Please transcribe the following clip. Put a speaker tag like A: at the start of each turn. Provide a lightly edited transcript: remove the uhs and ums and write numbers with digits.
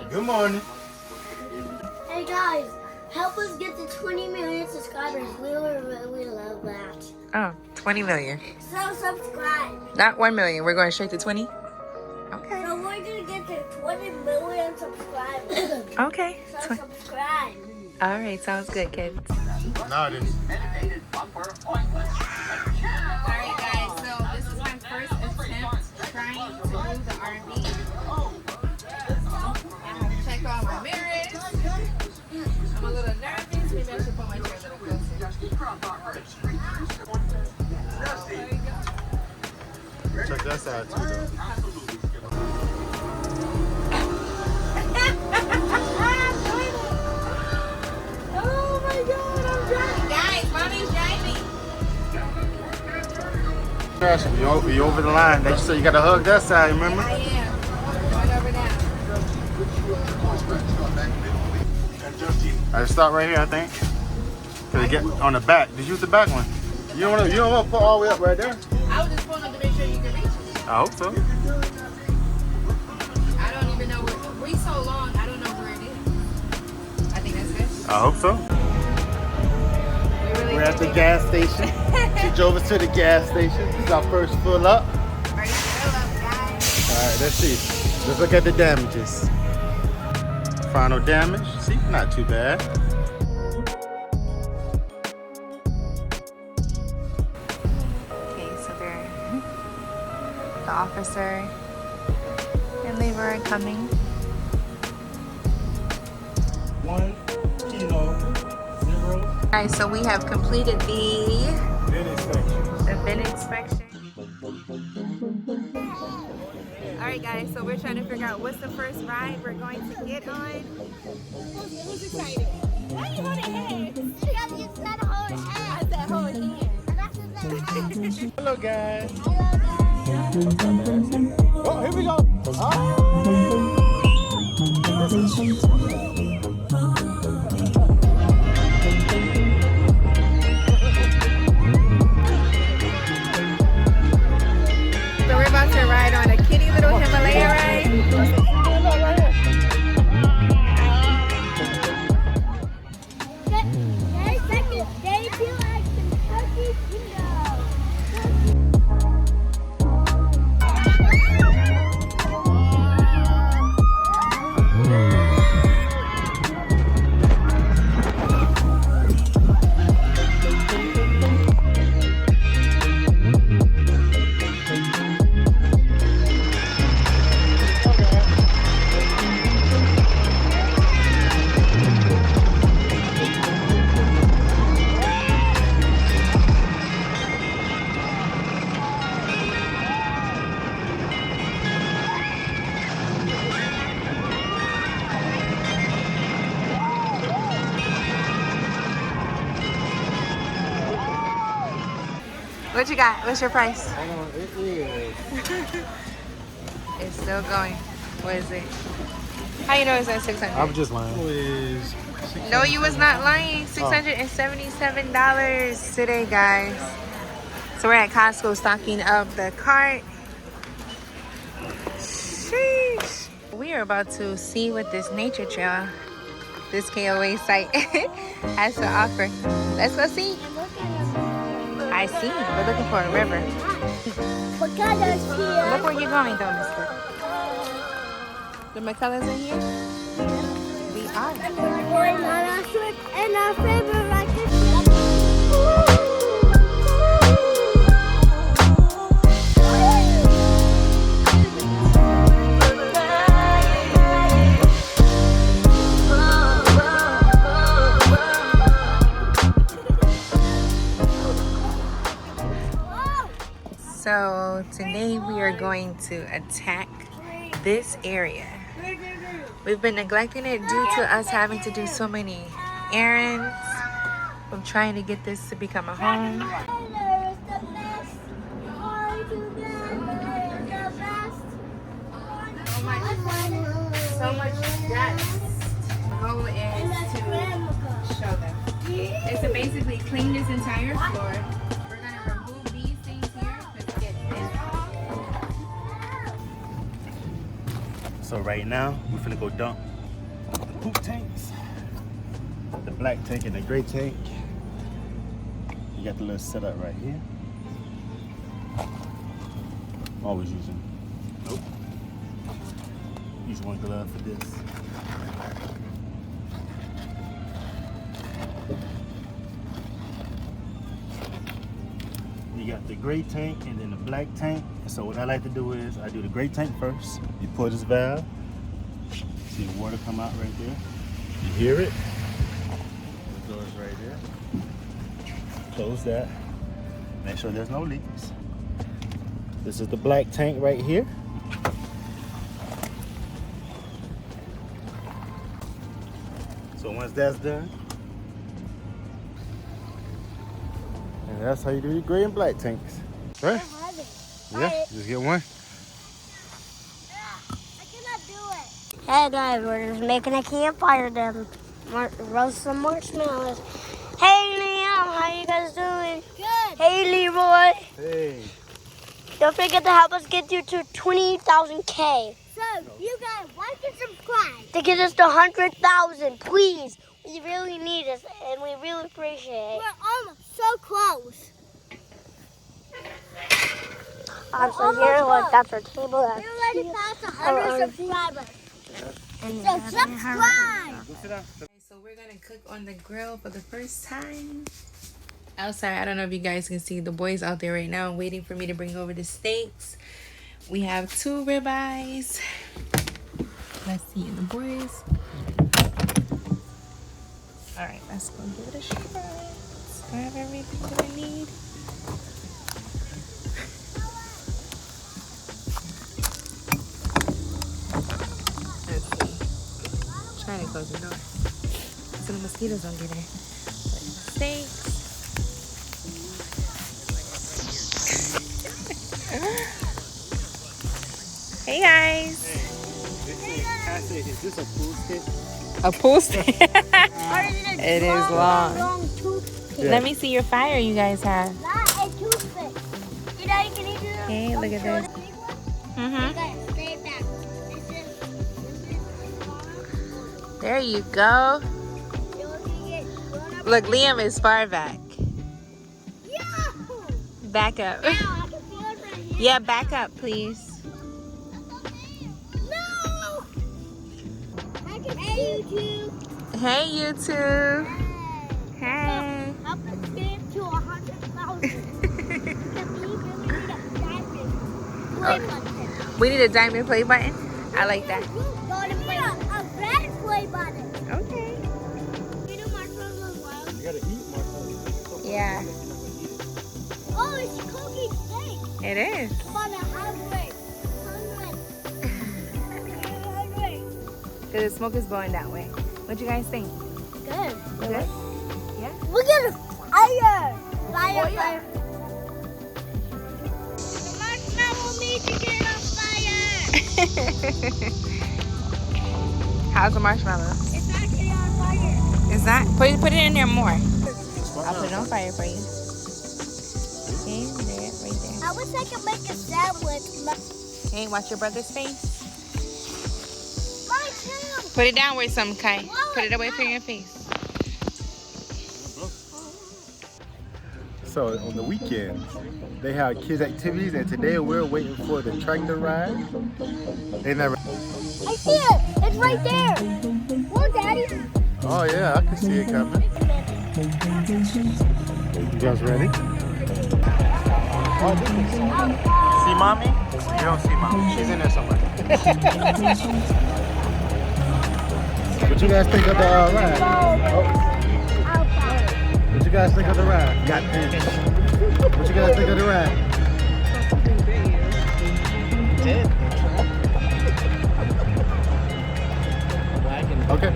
A: Good morning.
B: Hey guys, help us get to 20 million subscribers. We would really love that.
C: Oh, 20 million.
B: So subscribe.
C: Not 1 million. We're going straight to 20? Okay.
B: So we're gonna get to 20 million subscribers.
C: Okay.
B: So subscribe.
C: All right, sounds good, kids.
A: No, it is.
C: Alright guys, so this is my first attempt trying to do the R&B. I have to check all my mirrors. I'm a little nervous. Maybe I should put my chair a little closer.
A: Check that side too, though.
C: Oh my god, I'm driving. Guys, mommy's driving.
A: You over the line. They said you gotta hug that side, remember?
C: I am. Going over now.
A: I start right here, I think. So you get on the back. Did you use the back one? You don't want to put all the way up right there?
C: I was just pulling up to make sure you can reach it.
A: I hope so.
C: I don't even know where. We so long, I don't know where it is. I think that's good.
A: I hope so. We're at the gas station. She drove us to the gas station. This is our first fill up.
C: First fill up, guys.
A: Alright, let's see. Let's look at the damages. Final damage. See, not too bad.
C: Okay, so the officer and laborer are coming.
A: 1 kilo 0.
C: Alright, so we have completed the
A: Vin inspection.
C: Vin inspection. Alright guys, so we're trying to figure out what's the first ride we're going to get on. Who's excited?
B: Why do you hold your hand? Because you said hold your hand.
C: I said hold hand.
A: Hello, guys.
B: Hello,
A: Oh, here we go.
C: So we're about to ride on a kitty little Himalaya ride.
B: They feel like Kentucky Freedom.
C: What you got? What's your price?
A: It is.
C: It's still going. What is it? How you know it's at 600?
A: I'm just lying.
C: No, you was not lying. $677 today, guys. So we're at Costco stocking up the cart. Sheesh. We are about to see what this nature trail, this KOA site has to offer. Let's go see. I see. We're looking for a river.
B: What kind of here?
C: Look where you're going, though, mister. The McCulloughs in here? We are.
B: And our favorite rocket.
C: So today we are going to attack this area. We've been neglecting it due to us having to do so many errands. I'm trying to get this to become a home. So much dust. The goal is to show them. It's to basically clean this entire floor. We're gonna remove these things here to get this.
A: So right now, we're finna go dump poop tanks. The black tank and the gray tank. You got the little setup right here. Always using. Nope. Use one glove for this. You got the gray tank and then the black tank. So what I like to do is I do the gray tank first. You pull this valve. See the water come out right there. You hear it. The door's right there. Close that. Make sure there's no leaks. This is the black tank right here. So once that's done, and that's how you do your gray and black tanks. Right? Yeah, just get one.
B: I cannot do it. Hey guys, we're just making a campfire to roast some marshmallows. Hey Liam, how you guys doing? Good. Hey Leroy.
A: Hey.
B: Don't forget to help us get you to 20,000K. So, you guys like and subscribe to get us to 100,000, please. We really need this, and we really appreciate it. We're almost so close. So here, look, that's our table. We're already past 100 subscribers. So subscribe.
C: So we're gonna cook on the grill for the first time. Outside, I don't know if you guys can see the boys out there right now waiting for me to bring over the steaks. We have 2 ribeyes. Let's see the boys. All right, let's go give it a shot. Let's grab everything that I need. Let's see. Trying to close the door so the mosquitoes don't get in. Steaks. Hey guys.
A: Hey, is this a pool stick?
C: A pool stick? It is long.
A: Yeah.
C: Let me see your fire you guys have.
B: That is toothpick. You know, you can eat it.
C: Okay, look at this. There you go. Look, Liam is far back. Back up. Yeah, back up, please.
B: No! Hey, you two.
C: Hey, you two. Hey.
B: Help us get to 100,000.
C: We need a diamond play button. I like that.
B: A red play button.
C: Okay.
B: You do marshmallows as well?
A: You gotta eat marshmallows.
C: Yeah.
B: Oh, it's cooking steak.
C: It is.
B: Come on, I'm hungry.
C: Because the smoke is blowing that way. What you guys think?
B: Good.
C: Good? Yeah?
B: Look at the fire. Fire. The marshmallow needs to get on fire.
C: How's the marshmallow?
B: It's actually on fire.
C: Is that? Put it in there more. I'll put it on fire for you. Okay, there, right there.
B: I wish I could make a sandwich.
C: Okay, watch your brother's face.
B: Mine too.
C: Put it down where some Kai. Put it away from your face.
A: So on the weekend, they have kids activities, and today we're waiting for the tractor ride. They never.
B: I see it. It's right there. Look, Daddy.
A: Oh yeah, I can see it coming. You guys ready? See mommy? You don't see mommy. She's in there somewhere. What you guys think of the ride? Oh. What you guys think of the ride? Got this. What you guys think of the ride? Okay.